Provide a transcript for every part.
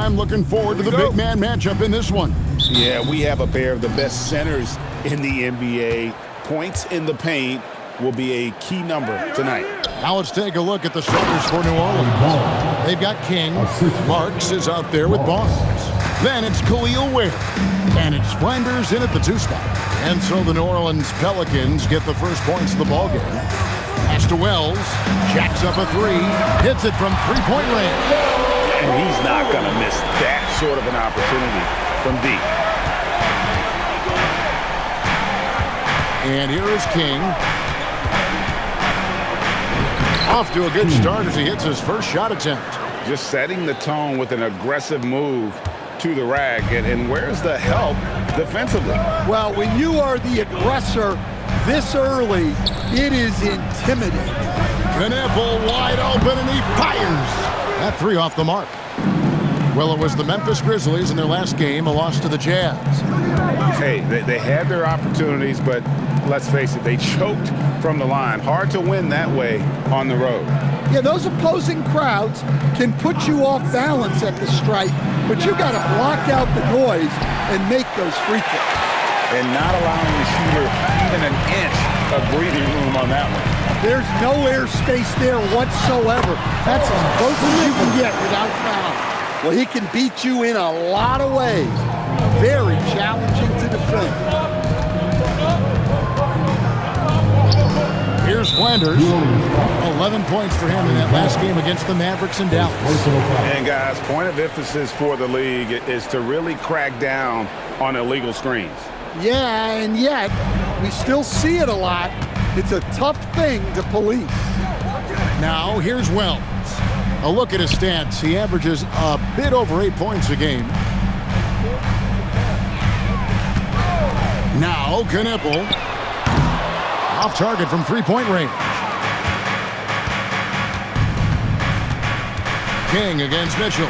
I'm looking forward to the big man matchup in this one. Yeah, we have a pair of the best centers in the NBA. Points in the paint will be a key number tonight. Now let's take a look at the starters for New Orleans. They've got King. Marks is out there with Barnes. Then it's Khalil Ware. And it's Flanders in at the 2 spot. And so the New Orleans Pelicans get the first points of the ballgame. Pass to Wells. Jacks up a 3. Hits it from 3-point range. And he's not going to miss that sort of an opportunity from deep. And here is King. Off to a good start as he hits his first shot attempt. Just setting the tone with an aggressive move to the rack. And where's the help defensively? Well, when you are the aggressor this early, it is intimidating. Knueppel wide open, and he fires. That 3 off the mark. Well, it was the Memphis Grizzlies in their last game, a loss to the Jazz. Hey, they had their opportunities, but let's face it, they choked from the line. Hard to win that way on the road. Yeah, those opposing crowds can put you off balance at the stripe, but you got to block out the noise and make those free throws. And not allowing the shooter even an inch of breathing room on that one. There's no airspace there whatsoever. That's as close as you can get without foul. Well, he can beat you in a lot of ways. Very challenging to defend. Here's Flanders. 11 points for him in that last game against the Mavericks in Dallas. And guys, point of emphasis for the league is to really crack down on illegal screens. Yeah, and yet we still see it a lot. It's a tough thing to police. Now here's Wells. A look at his stats. He averages a bit over 8 points a game. Now Knueppel. Off target from 3-point range. King against Mitchell.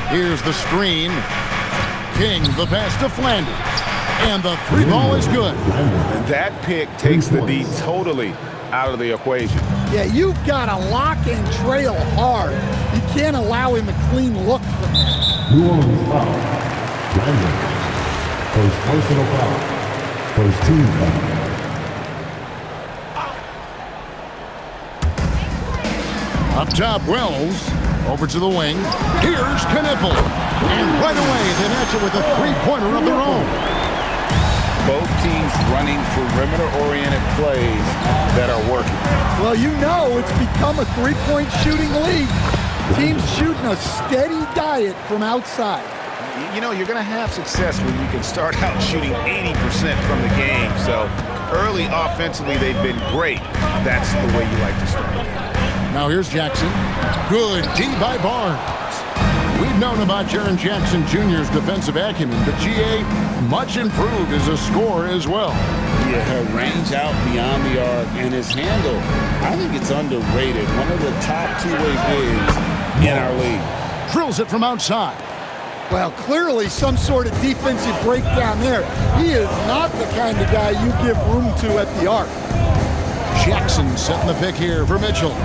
Here's the screen. King, the pass to Flanders. And the 3 ball is good. And that pick takes the D totally out of the equation. Yeah, you've got to lock and trail hard. You can't allow him a clean look from that. New Orleans foul. Flanders. First personal foul. First team foul. Up top, Wells. Over to the wing. Here's Knueppel. And right away, they match it with a 3-pointer of their own. Both teams running perimeter-oriented plays that are working. Well, you know it's become a 3-point shooting league. Teams shooting a steady diet from outside. You know, you're going to have success when you can start out shooting 80% from the game. So early offensively, they've been great. That's the way you like to start. Now here's Jackson. Good D by Barnes. We've known about Jaren Jackson Jr.'s defensive acumen, but GA much improved as a scorer as well. Yeah, range out beyond the arc, and his handle, I think it's underrated. One of the top two-way bigs in our league. Drills it from outside. Well, clearly some sort of defensive breakdown there. He is not the kind of guy you give room to at the arc. Jackson setting the pick here for Mitchell.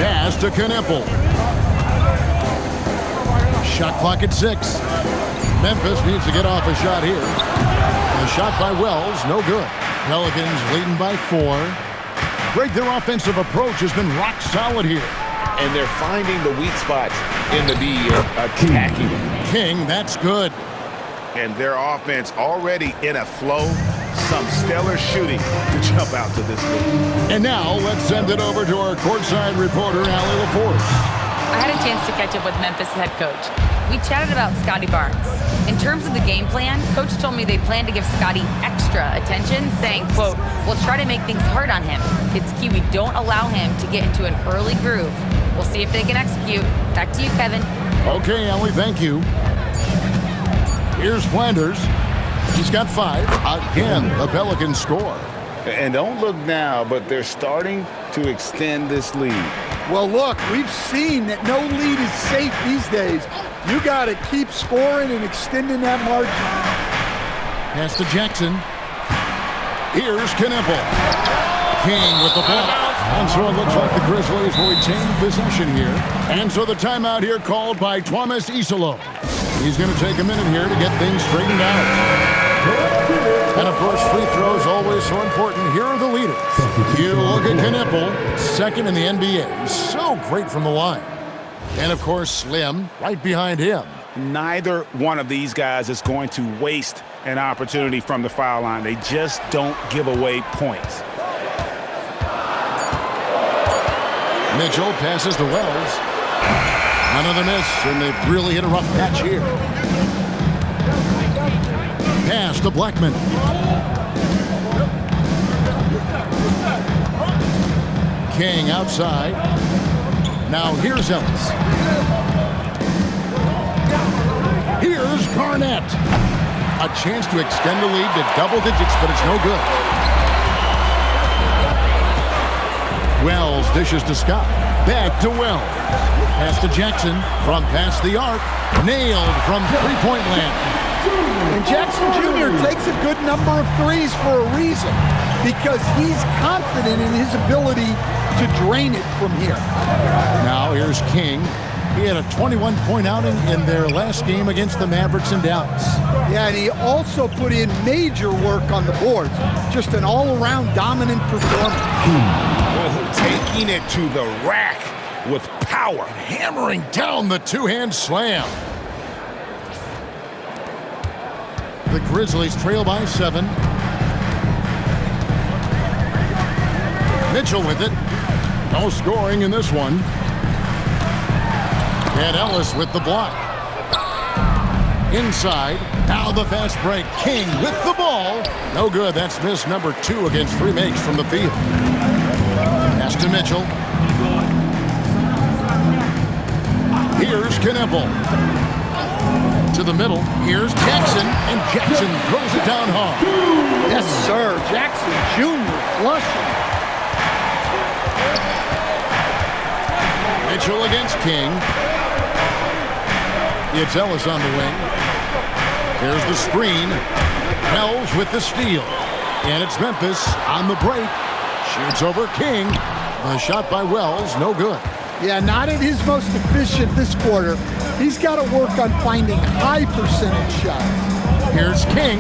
Pass to Knueppel. Shot clock at 6. Memphis needs to get off a shot here. A shot by Wells, no good. Pelicans leading by 4. Greg, their offensive approach has been rock solid here. And they're finding the weak spots in the D and attacking them. King, that's good. And their offense already in a flow. Some stellar shooting to jump out to this league. And now let's send it over to our courtside reporter, Allie LaForce. I had a chance to catch up with Memphis head coach. We chatted about Scotty Barnes. In terms of the game plan, coach told me they plan to give Scotty extra attention, saying, quote, "We'll try to make things hard on him. It's key we don't allow him to get into an early groove. We'll see if they can execute." Back to you, Kevin. Okay, Allie, thank you. Here's Flanders. He's got 5. Again, the Pelicans score. And don't look now, but they're starting to extend this lead. Well, look, we've seen that no lead is safe these days. You got to keep scoring and extending that margin. Pass to Jackson. Here's Knueppel. King with the ball. And so it looks like the Grizzlies will retain possession here. And so the timeout here called by Thomas Isolo. He's going to take a minute here to get things straightened out. And, of course, free throws always so important. Here are the leaders. You look at Knipple, second in the NBA. So great from the line. And, of course, Slim right behind him. Neither one of these guys is going to waste an opportunity from the foul line. They just don't give away points. Mitchell passes to Wells. Another miss, and they've really hit a rough patch here. Pass to Blackman. King outside. Now here's Ellis. Here's Garnett. A chance to extend the lead to double digits, but it's no good. Wells dishes to Scott. Back to Wells. Pass to Jackson from past the arc. Nailed from three-point land. And Jackson Jr. takes a good number of threes for a reason, because he's confident in his ability to drain it from here. Now here's King. He had a 21-point outing in their last game against the Mavericks in Dallas. Yeah, and he also put in major work on the boards. Just an all-around dominant performance. Taking it to the rack with power. Hammering down the two-hand slam. The Grizzlies trail by 7. Mitchell with it. No scoring in this one. And Ellis with the block. Inside. Now the fast break. King with the ball. No good. That's miss number 2 against 3 makes from the field. Pass to Mitchell. Here's Knipple. To the middle. Here's Jackson. And Jackson throws it down hard. Yes, sir. Jackson Jr. flushing. Mitchell against King. It's Ellis on the wing. Here's the screen. Pels with the steal. And it's Memphis on the break. Shoots over King. The shot by Wells, no good. Yeah, not at his most efficient this quarter. He's got to work on finding high percentage shots. Here's King.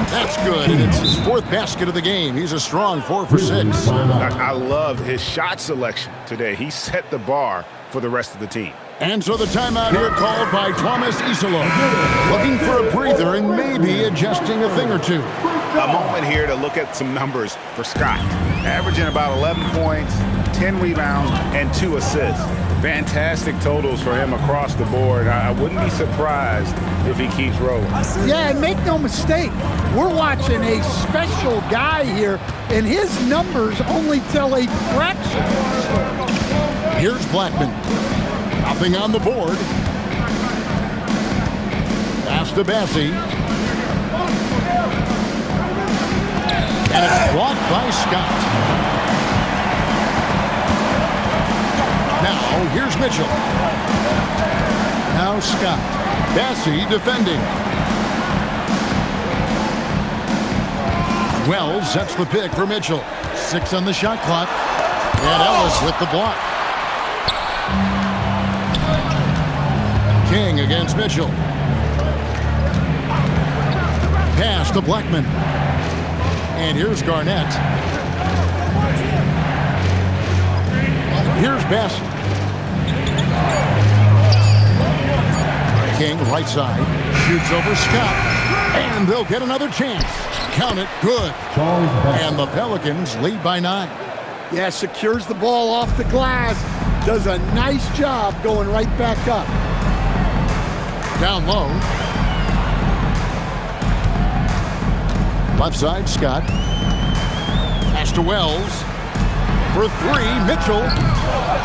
That's good, and it's his 4th basket of the game. He's a strong 4 for 6. I love his shot selection today. He set the bar for the rest of the team. And so the timeout here called by Thomas Isolo. Looking for a breather and maybe adjusting a thing or two. A moment here to look at some numbers for Scott. Averaging about 11 points, 10 rebounds, and 2 assists. Fantastic totals for him across the board. I wouldn't be surprised if he keeps rolling. Yeah, and make no mistake, we're watching a special guy here, and his numbers only tell a fraction of the story. Here's Blackman. Nothing on the board. Pass to Bassie. And it's blocked by Scott. Now, here's Mitchell. Now Scott. Bassie defending. Wells sets the pick for Mitchell. 6 on the shot clock. And Ellis with the block. King against Mitchell. Pass to Blackman. And here's Garnett. Here's Bassie. King right side. Shoots over Scott. And they'll get another chance. Count it. Good. And the Pelicans lead by 9. Yeah, secures the ball off the glass. Does a nice job going right back up. Down low. Left side, Scott. Pass to Wells. For 3, Mitchell.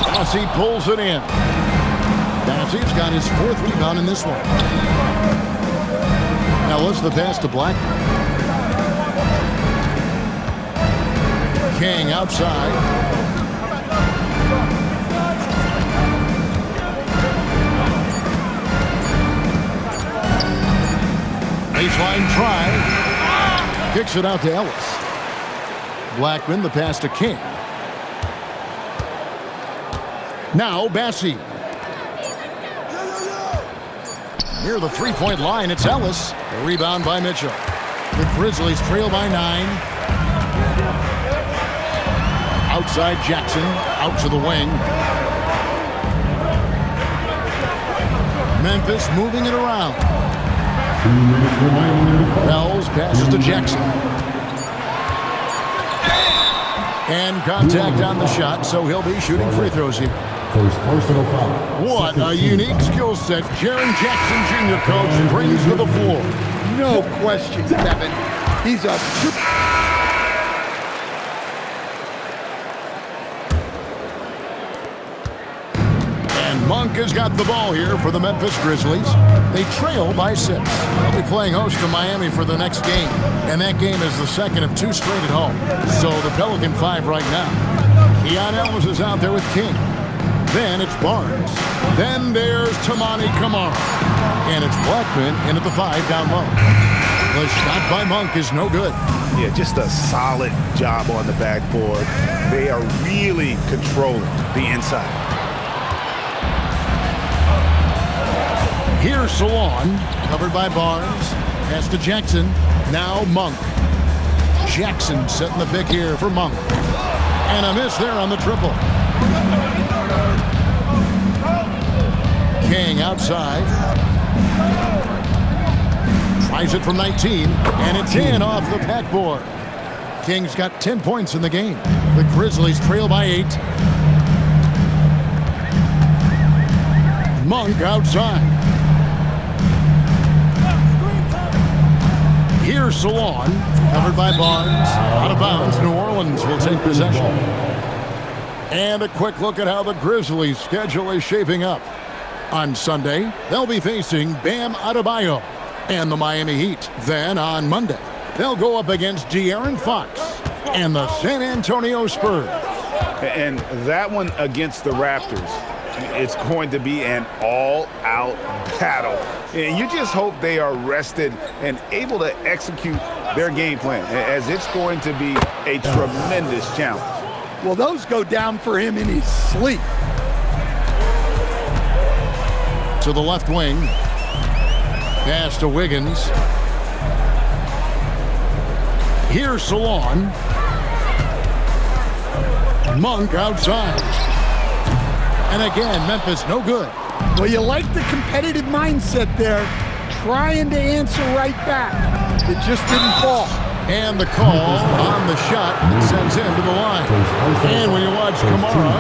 Bassie pulls it in. Bassie's got his 4th rebound in this one. Ellis the pass to Blackman. King outside. Baseline try. Kicks it out to Ellis. Blackman, the pass to King. Now Bassie. Near the three-point line, it's Ellis. A rebound by Mitchell. The Grizzlies trail by 9. Outside Jackson, out to the wing. Memphis moving it around. Pels passes to Jackson. And contact on the shot, so he'll be shooting free throws here. First personal foul. What a unique skill set Jaren Jackson Jr. coach brings to the floor. No question, Kevin. He's a And Monk has got the ball here for the Memphis Grizzlies. They trail by 6. They'll be playing host to Miami for the next game. And that game is the second of 2 straight at home. So the Pelican 5 right now. Keon Ellis is out there with King. Then it's Barnes. Then there's Tamani Kamara. And it's Blackman in at the 5 down low. The shot by Monk is no good. Yeah, just a solid job on the backboard. They are really controlling the inside. Here's Salon, covered by Barnes. Pass to Jackson. Now Monk. Jackson setting the pick here for Monk. And a miss there on the triple. King outside. Tries it from 19, and it's in off the backboard. King's got 10 points in the game. The Grizzlies trail by 8. Monk outside. Here's Salon, covered by Barnes. Out of bounds, New Orleans will take possession. And a quick look at how the Grizzlies' schedule is shaping up. On Sunday, they'll be facing Bam Adebayo and the Miami Heat. Then on Monday, they'll go up against De'Aaron Fox and the San Antonio Spurs. And that one against the Raptors, it's going to be an all-out battle. And you just hope they are rested and able to execute their game plan, as it's going to be a tremendous challenge. Well, those go down for him in his sleep. To the left wing. Pass to Wiggins. Here's Salon. Monk outside. And again, Memphis no good. Well, you like the competitive mindset there, trying to answer right back. It just didn't fall. And the call on the shot that sends him to the line. And when you watch Kamara,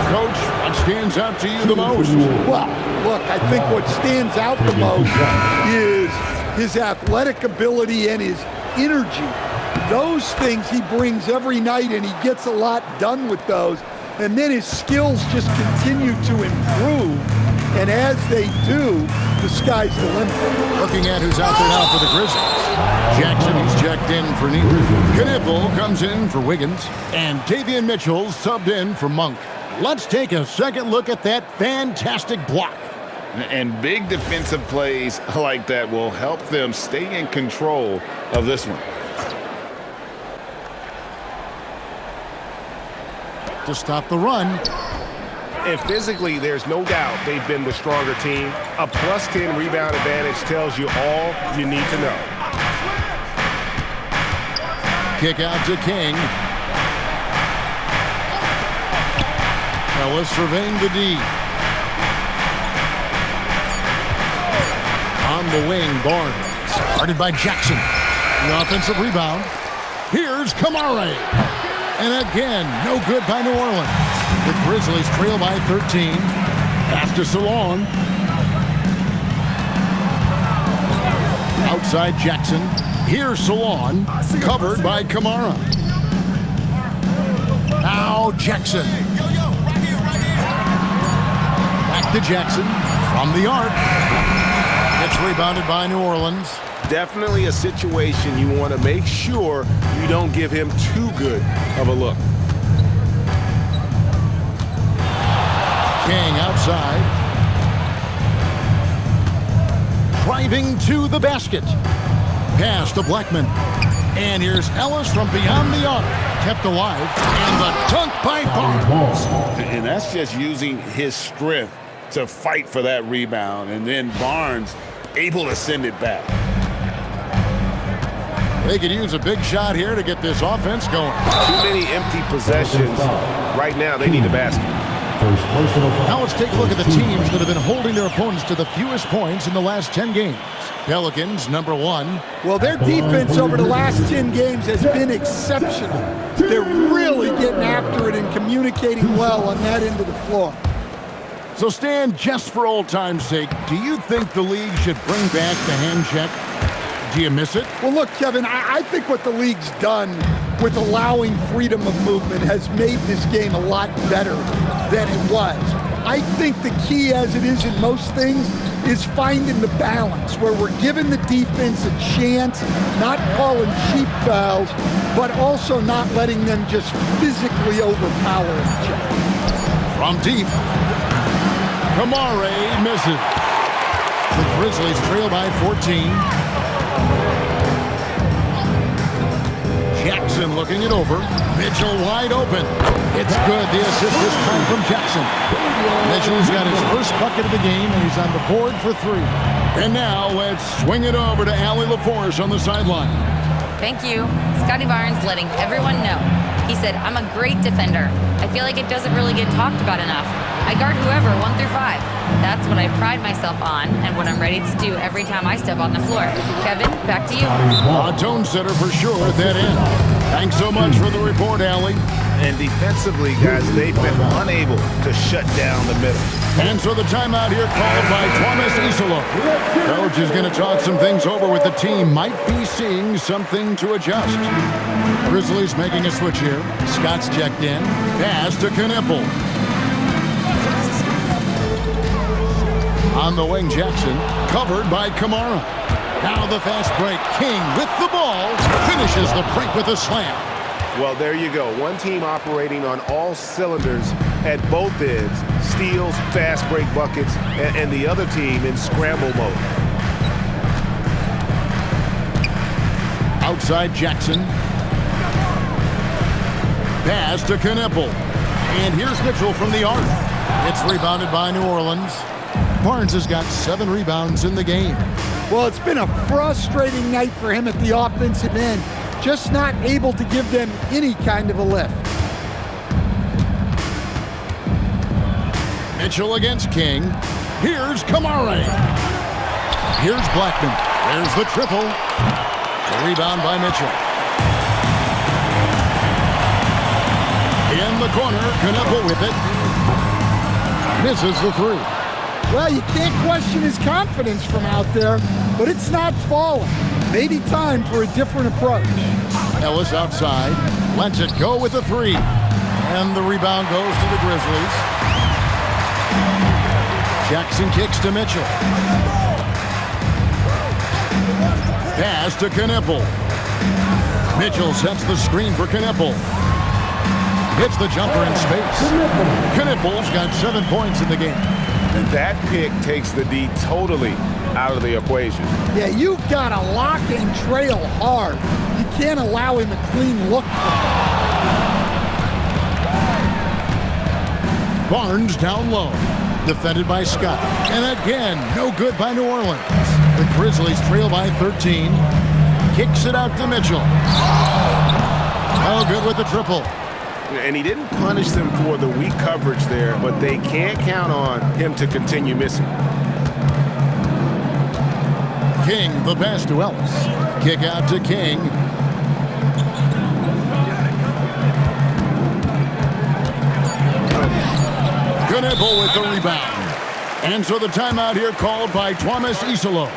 Coach, what stands out to you the most? Well, look, I think what stands out the most is his athletic ability and his energy. Those things he brings every night, and he gets a lot done with those. And then his skills just continue to improve. And as they do, the sky's the limit. Looking at who's out there now for the Grizzlies. Jackson, he's checked in for Neal. Knipple comes in for Wiggins. And Davion Mitchell subbed in for Monk. Let's take a second look at that fantastic block. And big defensive plays like that will help them stay in control of this one. To stop the run. And physically, there's no doubt they've been the stronger team. A plus 10 rebound advantage tells you all you need to know. Kick out to King. Ellis surveying the D. On the wing, Barnes. Guarded by Jackson. The offensive rebound. Here's Kamara. And again, no good by New Orleans. The Grizzlies trail by 13. Pass to Salon. Outside Jackson. Here's Salon. Covered by Kamara. Now Jackson. Back to Jackson. From the arc. It's rebounded by New Orleans. Definitely a situation you want to make sure you don't give him too good of a look. King outside. Driving to the basket. Pass to Blackman. And here's Ellis from beyond the arc. Kept alive. And the dunk by Barnes. And that's just using his strength to fight for that rebound. And then Barnes able to send it back. They could use a big shot here to get this offense going. Too many empty possessions. Right now, they need a basket. Now let's take a look at the teams that have been holding their opponents to the fewest points in the last 10 games. Pelicans, number 1. Well, their defense over the last 10 games has been exceptional. They're really getting after it and communicating well on that end of the floor. So, Stan, just for old time's sake, do you think the league should bring back the hand check? Do you miss it? Well, look, Kevin, I think what the league's done with allowing freedom of movement has made this game a lot better than it was. I think the key, as it is in most things, is finding the balance where we're giving the defense a chance, not calling cheap fouls, but also not letting them just physically overpower each other. From deep, Kamare misses. The Grizzlies trail by 14. Jackson looking it over. Mitchell wide open. It's good. The assist this time from Jackson. Mitchell's got his first bucket of the game, and he's on the board for 3. And now let's swing it over to Allie LaForce on the sideline. Thank you. Scotty Barnes letting everyone know. He said, I'm a great defender. I feel like it doesn't really get talked about enough. I guard whoever, 1 through 5. That's what I pride myself on and what I'm ready to do every time I step on the floor. Kevin, back to you. A tone setter for sure at that end. Thanks so much for the report, Allie. And defensively, guys, they've been unable to shut down the middle. And so the timeout here called by Thomas Isolo. Coach is going to talk some things over with the team. Might be seeing something to adjust. Grizzlies making a switch here. Scott's checked in. Pass to Knipple. On the wing, Jackson. Covered by Kamara. Now the fast break. King with the ball. Finishes the break with a slam. Well, there you go. One team operating on all cylinders at both ends. Steals, fast break buckets, and the other team in scramble mode. Outside Jackson. Pass to Knipple. And here's Mitchell from the arc. It's rebounded by New Orleans. Barnes has got 7 rebounds in the game. Well, it's been a frustrating night for him at the offensive end. Just not able to give them any kind of a lift. Mitchell against King. Here's Kamare. Here's Blackman. There's the triple. The rebound by Mitchell. In the corner, Knipple with it. Misses the 3. Well, you can't question his confidence from out there, but it's not falling. Maybe time for a different approach. Ellis outside. Lets it go with the 3. And the rebound goes to the Grizzlies. Jackson kicks to Mitchell. Pass to Knipple. Mitchell sets the screen for Knipple. Hits the jumper in space. Knipple's got 7 points in the game. And that pick takes the D totally out of the equation. Yeah, you've got to lock and trail hard. You can't allow him a clean look from that. Barnes down low. Defended by Scott. And again, no good by New Orleans. The Grizzlies trail by 13. Kicks it out to Mitchell. Oh, good with the triple. And he didn't punish them for the weak coverage there, but they can't count on him to continue missing. King, the pass to Ellis. Kick out to King. Knipple with the rebound. And so the timeout here called by Thomas Isolo.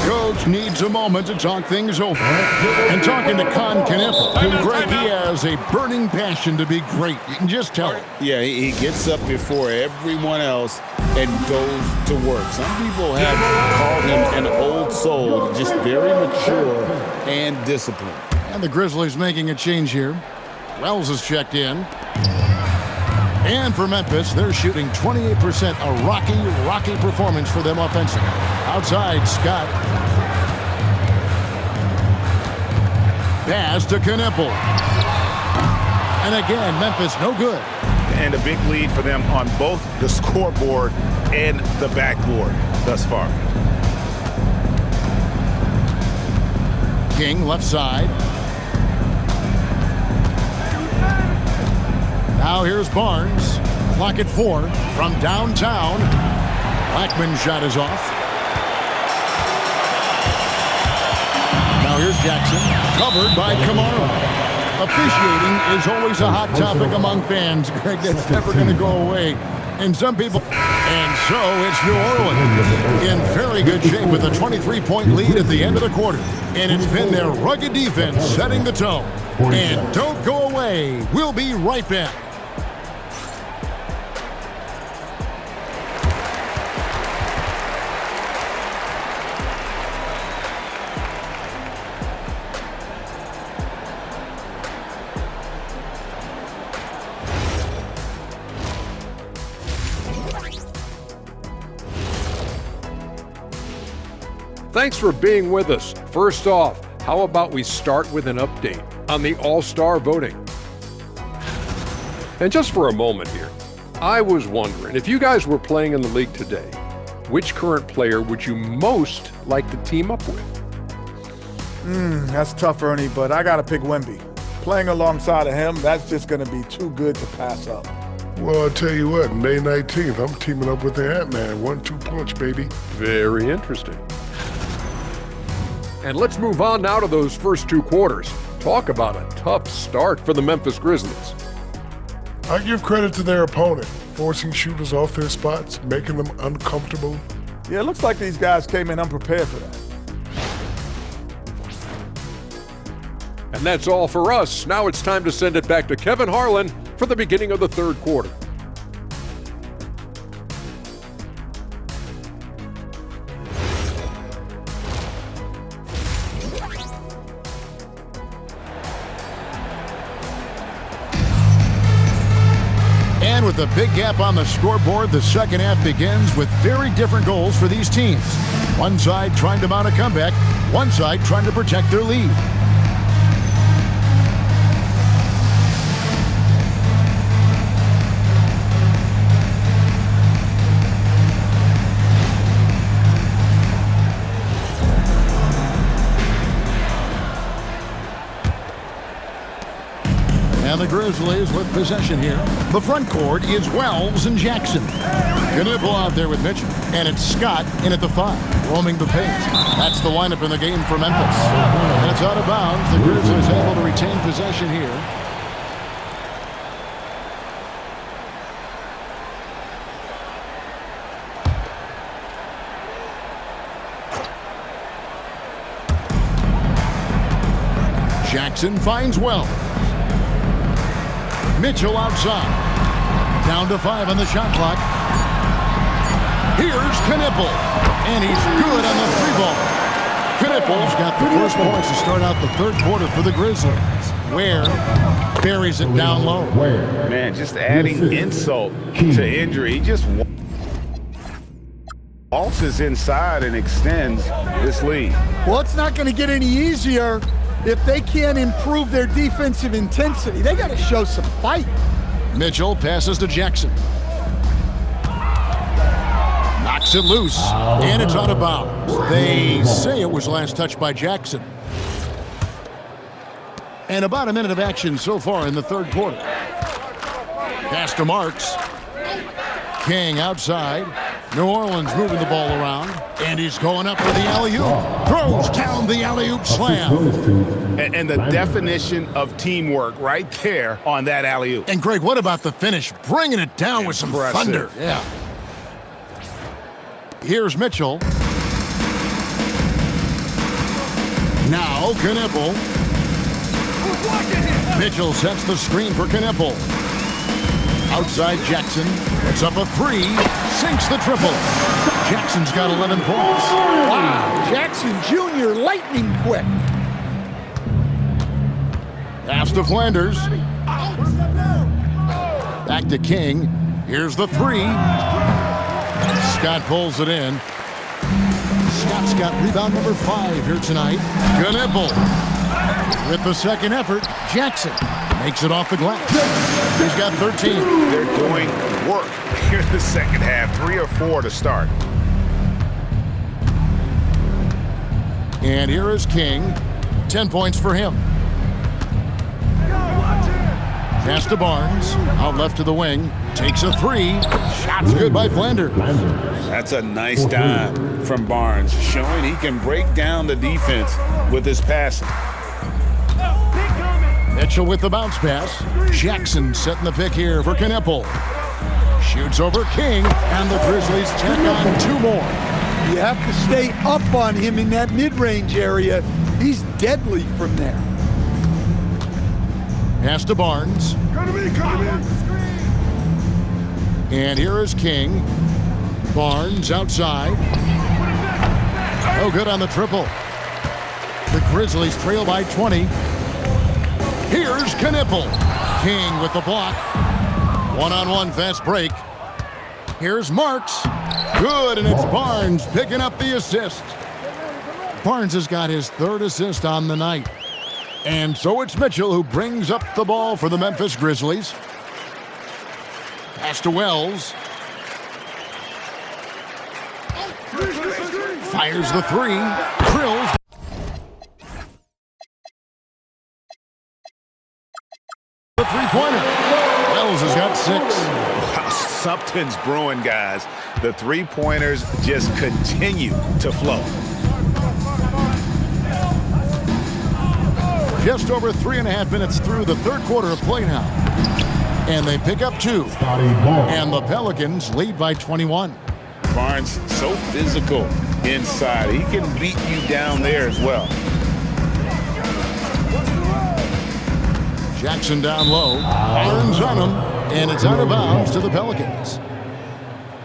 Coach needs a moment to talk things over. And talking to Con Knipple, Greg, he has a burning passion to be great. You can just tell it. Yeah, he gets up before everyone else and goes to work. Some people have called him an old soul, just very mature and disciplined. And the Grizzlies making a change here. Wells is checked in. And for Memphis, they're shooting 28%. A rocky performance for them offensively. Outside, Scott. Pass to Knipple. And again, Memphis no good. And a big lead for them on both the scoreboard and the backboard thus far. King left side. Now here's Barnes. Clock at 4 from downtown. Blackman's shot is off. Now here's Jackson. Covered by Kamara. Officiating is always a hot topic among fans, Greg. That's never going to go away. And some people... And so it's New Orleans in very good shape with a 23-point lead at the end of the quarter. And it's been their rugged defense setting the tone. And don't go away. We'll be right back. Thanks for being with us. First off, how about we start with an update on the All-Star voting? And just for a moment here, I was wondering, if you guys were playing in the league today, which current player would you most like to team up with? That's tough, Ernie, but I got to pick Wemby. Playing alongside of him, that's just going to be too good to pass up. Well, I'll tell you what, May 19th, I'm teaming up with the Ant-Man. 1-2 punch, baby. Very interesting. And let's move on now to those first two quarters. Talk about a tough start for the Memphis Grizzlies. I give credit to their opponent, forcing shooters off their spots, making them uncomfortable. Yeah, it looks like these guys came in unprepared for that. And that's all for us. Now it's time to send it back to Kevin Harlan for the beginning of the third quarter. And with a big gap on the scoreboard, the second half begins with very different goals for these teams. One side trying to mount a comeback, one side trying to protect their lead. And the Grizzlies with possession here. The front court is Wells and Jackson. Knipple out there with Mitchell. And it's Scott in at the 5, roaming the paint. That's the lineup in the game for Memphis. And it's out of bounds. The Grizzlies able to retain possession here. Jackson finds Wells. Mitchell outside. Down to 5 on the shot clock. Here's Knipple. And he's good on the 3-ball. Knipple's got the first points to start out the third quarter for the Grizzlies. Ware buries it down low. Man, just adding insult to injury. He just waltzes inside and extends this lead. Well, it's not going to get any easier if they can't improve their defensive intensity. They got to show some fight. Mitchell passes to Jackson. Knocks it loose, and it's out of bounds. They say it was last touched by Jackson. And about a minute of action so far in the third quarter. Pass to Marks. King outside. New Orleans moving the ball around. And he's going up for the alley-oop. Throws down the alley-oop slam. And the definition of teamwork right there on that alley-oop. And Greg, what about the finish? Bringing it down with some thunder. Yeah. Here's Mitchell. Now Knipple. Mitchell sets the screen for Knipple. Outside Jackson. It's up a 3. Sinks the triple. Jackson's got 11 points. Wow, Jackson Jr. lightning quick. Pass to Flanders. Back to King. Here's the 3. Scott pulls it in. Scott's got rebound number 5 here tonight. Knipple. With the second effort, Jackson makes it off the glass. He's got 13. They're doing work here in the second half. 3 or 4 to start. And here is King. 10 points for him. Pass to Barnes. Out left to the wing. Takes a 3. Shot's good by Flanders. That's a nice dime from Barnes, showing he can break down the defense with his passing. Mitchell with the bounce pass. Jackson setting the pick here for Knipple. Shoots over King, and the Grizzlies tack on 2 more. You have to stay up on him in that mid-range area. He's deadly from there. Pass to Barnes. And here is King. Barnes outside. No good on the triple. The Grizzlies trail by 20. Here's Knipple. King with the block. One-on-one fast break. Here's Marks. Good, and it's Barnes picking up the assist. Barnes has got his 3rd assist on the night. And so it's Mitchell who brings up the ball for the Memphis Grizzlies. Pass to Wells. Fires the 3. Drills. The three-pointer. Wells has got 6. Wow, something's brewing, guys. The three-pointers just continue to flow. Just over 3.5 minutes through the 3rd quarter of play now. And they pick up 2. And the Pelicans lead by 21. Barnes, so physical inside. He can beat you down there as well. Jackson down low. Barnes on him. And it's out of bounds to the Pelicans.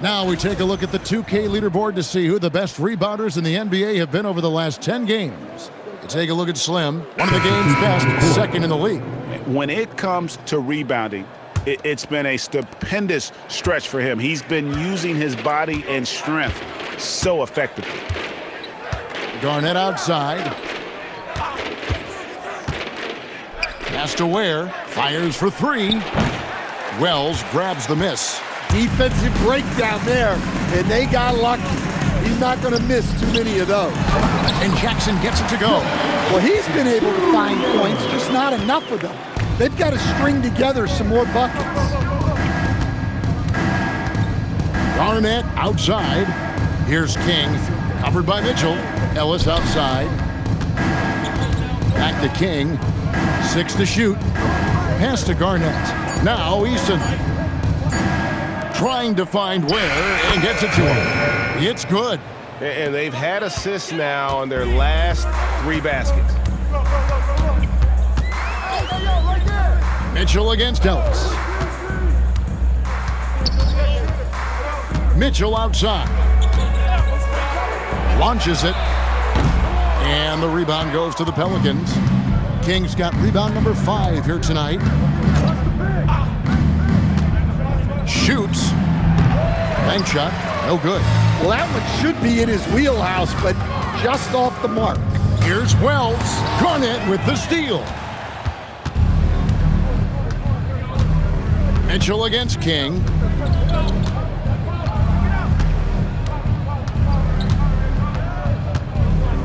Now we take a look at the 2K leaderboard to see who the best rebounders in the NBA have been over the last 10 games. To take a look at Slim, one of the game's best, 2nd in the league. When it comes to rebounding, it's been a stupendous stretch for him. He's been using his body and strength so effectively. Garnett outside. Pass to Ware. Fires for 3. Wells grabs the miss. Defensive breakdown there, and they got lucky. He's not going to miss too many of those. And Jackson gets it to go. Well, he's been able to find points, just not enough of them. They've got to string together some more buckets. Garnett outside. Here's King, covered by Mitchell. Ellis outside. Back to King. 6 to shoot. Pass to Garnett. Now Easton. Trying to find Ware and gets it to him. It's good. And they've had assists now on their last 3 baskets. Mitchell against Ellis. Mitchell outside. Launches it. And the rebound goes to the Pelicans. King's got rebound number 5 here tonight. Shoots. Bank shot. No good. Well, that one should be in his wheelhouse, but just off the mark. Here's Wells. Garnett with the steal. Mitchell against King.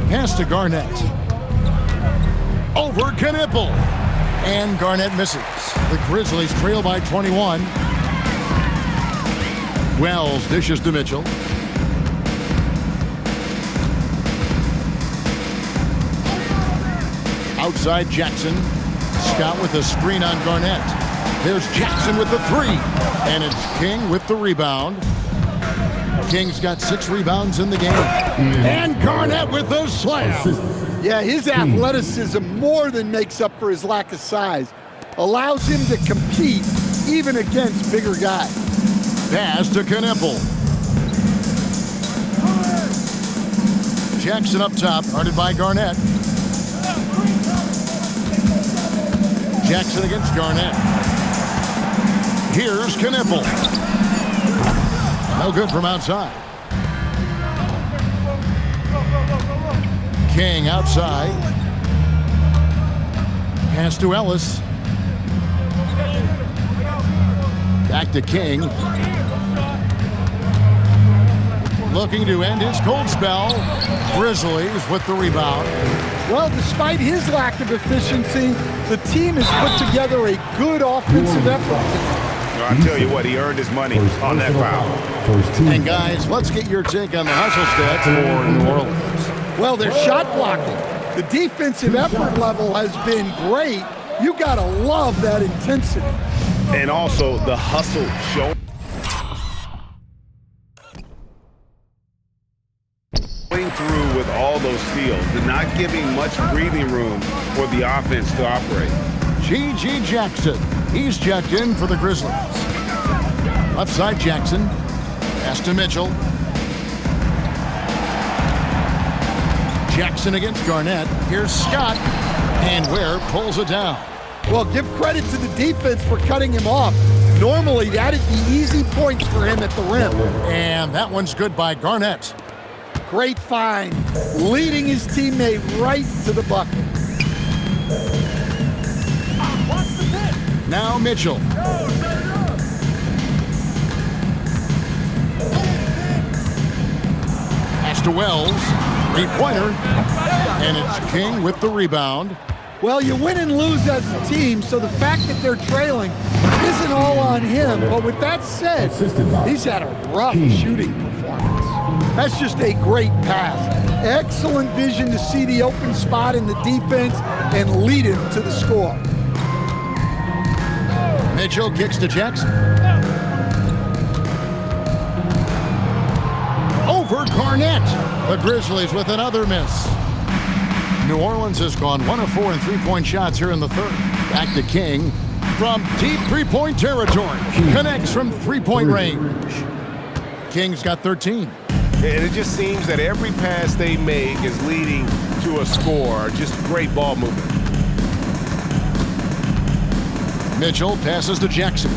Pass to Garnett. Over Knipple. And Garnett misses. The Grizzlies trail by 21. Wells dishes to Mitchell. Outside Jackson. Scott with a screen on Garnett. There's Jackson with the 3. And it's King with the rebound. King's got 6 rebounds in the game. And Garnett with the slam. Yeah, his athleticism more than makes up for his lack of size. Allows him to compete even against bigger guys. Pass to Knipple. Jackson up top, guarded by Garnett. Jackson against Garnett. Here's Knipple. No good from outside. King outside. Pass to Ellis. Back to King. Looking to end his cold spell. Grizzlies with the rebound. Well, despite his lack of efficiency, the team has put together a good offensive effort. I'll tell you what, he earned his money on that foul. And guys, let's get your take on the hustle stats for New Orleans. Well, they're shot blocking. The defensive effort level has been great. You gotta love that intensity. And also the hustle show. Going through with all those steals, but not giving much breathing room for the offense to operate. G.G. Jackson, he's checked in for the Grizzlies. Left side Jackson, pass to Mitchell. Jackson against Garnett. Here's Scott, and Ware pulls it down. Well, give credit to the defense for cutting him off. Normally, that'd be easy points for him at the rim. And that one's good by Garnett. Great find, leading his teammate right to the bucket. Now Mitchell. Pass to Wells. Three-pointer. And it's King with the rebound. Well, you win and lose as a team, so the fact that they're trailing isn't all on him. But with that said, he's had a rough shooting performance. That's just a great pass. Excellent vision to see the open spot in the defense and lead him to the score. Mitchell kicks to Jackson. Over Garnett. The Grizzlies with another miss. New Orleans has gone 1 of 4 in three-point shots here in the third. Back to King from deep three-point territory. Connects from three-point range. King's got 13. And it just seems that every pass they make is leading to a score. Just great ball movement. Mitchell passes to Jackson.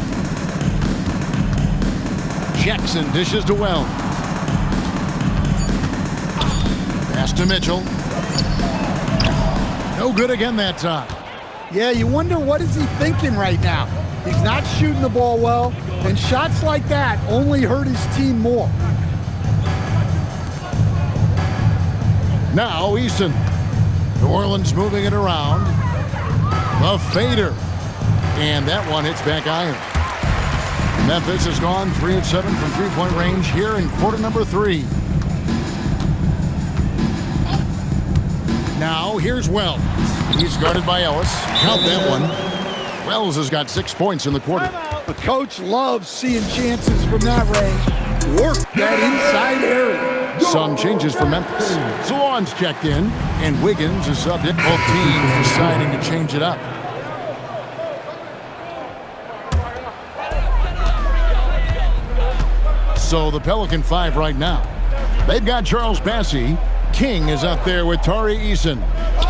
Jackson dishes to Wells. Pass to Mitchell. No good again that time. Yeah, you wonder what is he thinking right now. He's not shooting the ball well, and shots like that only hurt his team more. Now Eason. New Orleans moving it around. The fader. And that one hits back iron. Memphis has gone 3 of 7 from three-point range here in quarter number 3. Now here's Wells. He's guarded by Ellis. Count that one. Wells has got 6 points in the quarter. The coach loves seeing chances from that range. Work that inside area. Some changes for Memphis. Salon's checked in, and Wiggins is subbed in. Both teams deciding to change it up. So the Pelican 5 right now. They've got Charles Bassey. King is out there with Tari Eason.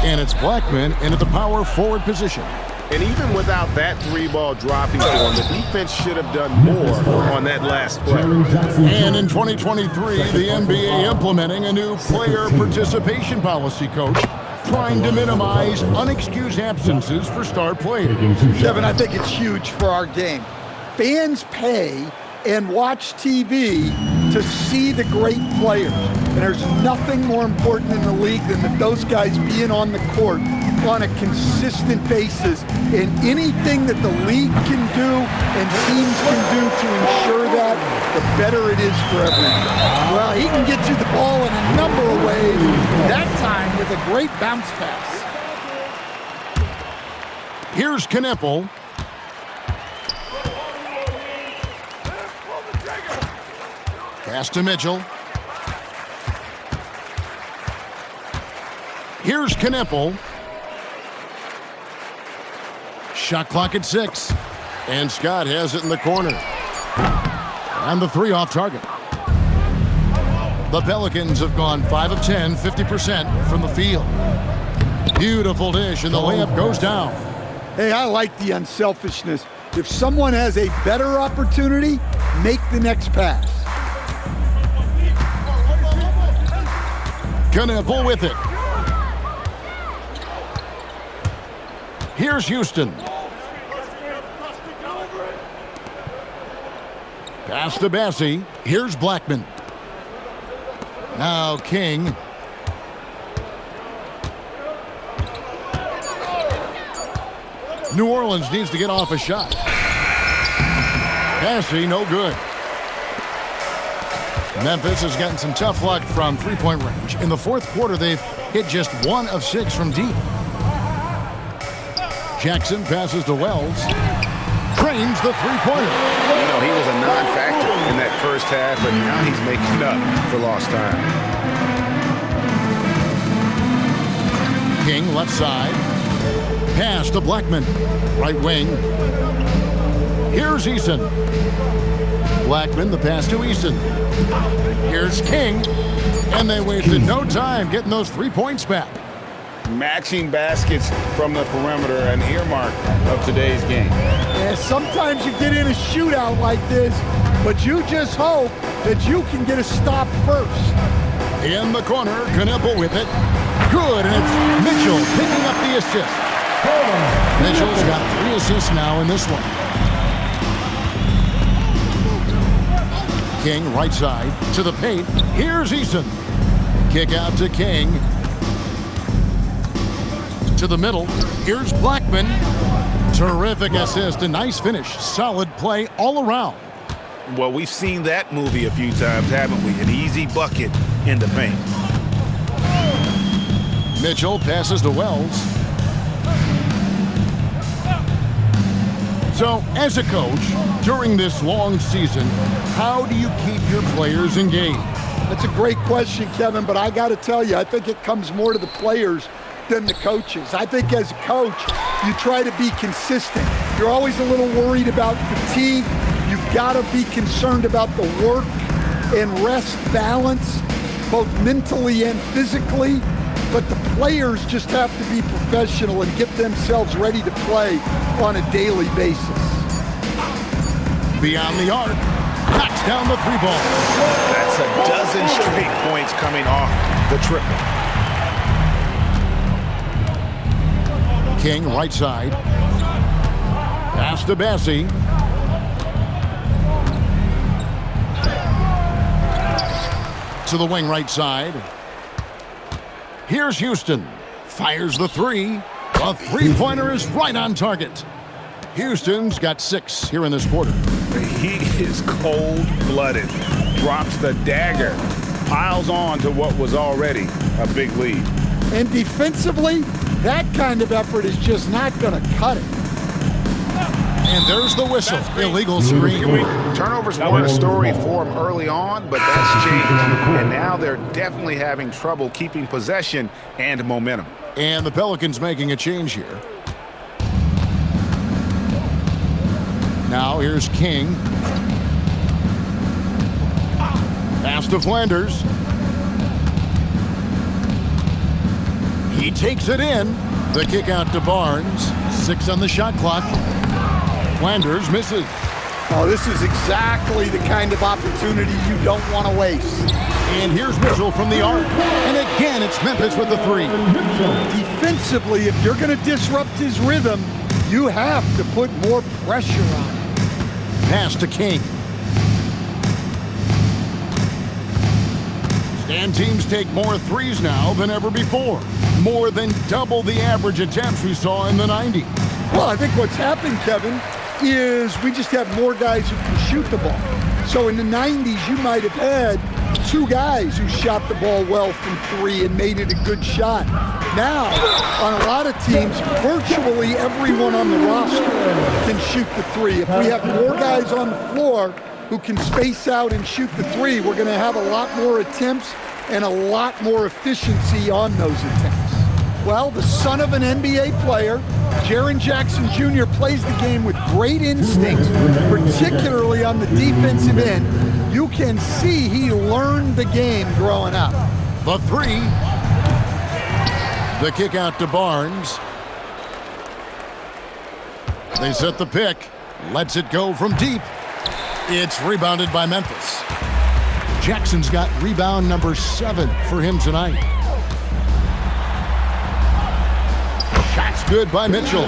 And it's Blackman in at the power forward position. And even without that three-ball dropping for him, the defense should have done more on that last play. And in 2023, the NBA implementing a new player participation policy, coach, trying to minimize unexcused absences for star players. Kevin, I think it's huge for our game. Fans pay and watch TV to see the great players. And there's nothing more important in the league than that those guys being on the court on a consistent basis, and anything that the league can do and teams can do to ensure that, the better it is for everyone. Well, he can get you the ball in a number of ways, that time with a great bounce pass. Here's Kneppel. Pass to Mitchell. Here's Kneppel. Shot clock at 6. And Scott has it in the corner. And the 3 off target. The Pelicans have gone 5 of 10, 50% from the field. Beautiful dish, and the layup goes down. Hey, I like the unselfishness. If someone has a better opportunity, make the next pass. Kneppel with it. Here's Houston. Pass to Bassie. Here's Blackman. Now King. New Orleans needs to get off a shot. Bassie, no good. Memphis has gotten some tough luck from three-point range. In the fourth quarter, they've hit just 1 of 6 from deep. Jackson passes to Wells. Drains the three-pointer. You know, he was a non-factor in that first half, but now he's making up for lost time. King left side. Pass to Blackman. Right wing. Here's Eason. Blackman, the pass to Eason. Here's King. And they wasted no time getting those 3 points back. Matching baskets from the perimeter, an earmark of today's game. Yeah, sometimes you get in a shootout like this, but you just hope that you can get a stop first. In the corner, Knueppel with it. Good, and it's Mitchell picking up the assist. Mitchell's got 3 assists now in this one. King, right side, to the paint. Here's Eason. Kick out to King. To the middle. Here's Blackman. Terrific assist, a nice finish. Solid play all around. Well, we've seen that movie a few times, haven't we? An easy bucket in the paint. Mitchell passes to Wells. So, as a coach, during this long season, how do you keep your players engaged? That's a great question, Kevin, but I got to tell you, I think it comes more to the players than the coaches. I think as a coach, you try to be consistent. You're always a little worried about fatigue. You've got to be concerned about the work and rest balance, both mentally and physically. But the players just have to be professional and get themselves ready to play on a daily basis. Beyond the arc, knocks down the 3-ball. That's a dozen straight points coming off the triple. King, right side. Pass to Bassie. To the wing right side. Here's Houston. Fires the 3. A 3-pointer is right on target. Houston's got 6 here in this quarter. He is cold-blooded. Drops the dagger. Piles on to what was already a big lead. And defensively, that kind of effort is just not going to cut it. And there's the whistle. Illegal screen. Turnovers weren't a story for them early on, but that's changed. And now they're definitely having trouble keeping possession and momentum. And the Pelicans making a change here. Now here's King. Pass to Flanders. He takes it in. The kick out to Barnes. 6 on the shot clock. Flanders misses. Oh, this is exactly the kind of opportunity you don't want to waste. And here's Mitchell from the arc. And again, it's Memphis with the 3. Defensively, if you're going to disrupt his rhythm, you have to put more pressure on him. Pass to King. And teams take more 3s now than ever before. More than double the average attempts we saw in the 90s. Well, I think what's happened, Kevin, is we just have more guys who can shoot the ball. So in the 90s, you might have had 2 guys who shot the ball well from 3 and made it a good shot. Now, on a lot of teams, virtually everyone on the roster can shoot the 3. If we have more guys on the floor who can space out and shoot the 3, we're going to have a lot more attempts and a lot more efficiency on those attempts. Well, the son of an NBA player, Jaren Jackson Jr. plays the game with great instincts, particularly on the defensive end. You can see he learned the game growing up. The 3. The kick out to Barnes. They set the pick. Lets it go from deep. It's rebounded by Memphis. Jackson's got rebound number 7 for him tonight. Shots good by Mitchell.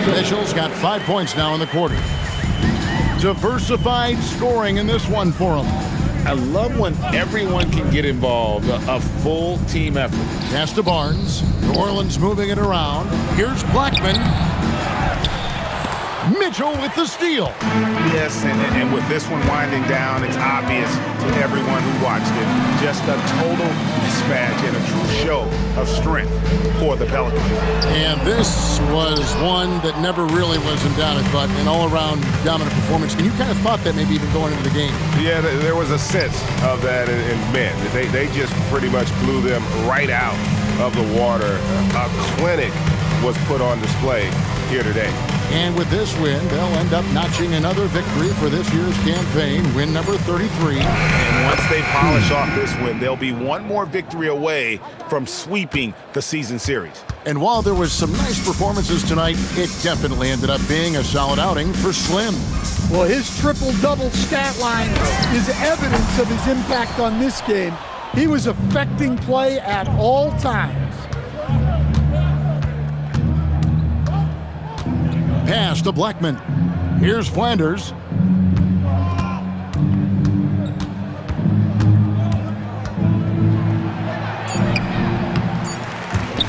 Mitchell's got 5 points now in the quarter. Diversified scoring in this one for him. I love when everyone can get involved, a full team effort. Pass to Barnes. New Orleans moving it around. Here's Blackman. Mitchell with the steal. Yes, and with this one winding down, it's obvious to everyone who watched it. Just a total mismatch and a true show of strength for the Pelicans. And this was one that never really was in doubt, I thought, an all-around dominant performance. And you kind of thought that maybe even going into the game. Yeah, there was a sense of that in men. They just pretty much blew them right out of the water. A clinic was put on display here today. And with this win, they'll end up notching another victory for this year's campaign, win number 33. And once they polish off this win, they'll be one more victory away from sweeping the season series. And while there was some nice performances tonight, it definitely ended up being a solid outing for Slim. Well, his triple-double stat line is evidence of his impact on this game. He was affecting play at all times. Pass to Blackman. Here's Flanders.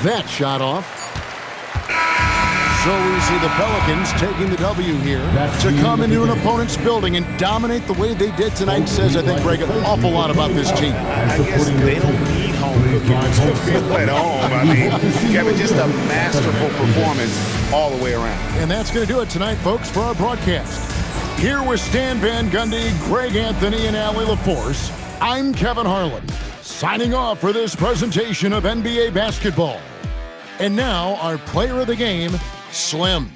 That shot off. So we see the Pelicans taking the W here. To come into an opponent's building and dominate the way they did tonight says, I think, Greg, an awful lot about this team. I guess they don't need home cooking to feel at home. I mean, Kevin, just a masterful performance all the way around. And that's going to do it tonight, folks, for our broadcast. Here with Stan Van Gundy, Greg Anthony, and Allie LaForce, I'm Kevin Harlan, signing off for this presentation of NBA basketball. And now, our player of the game, Slim.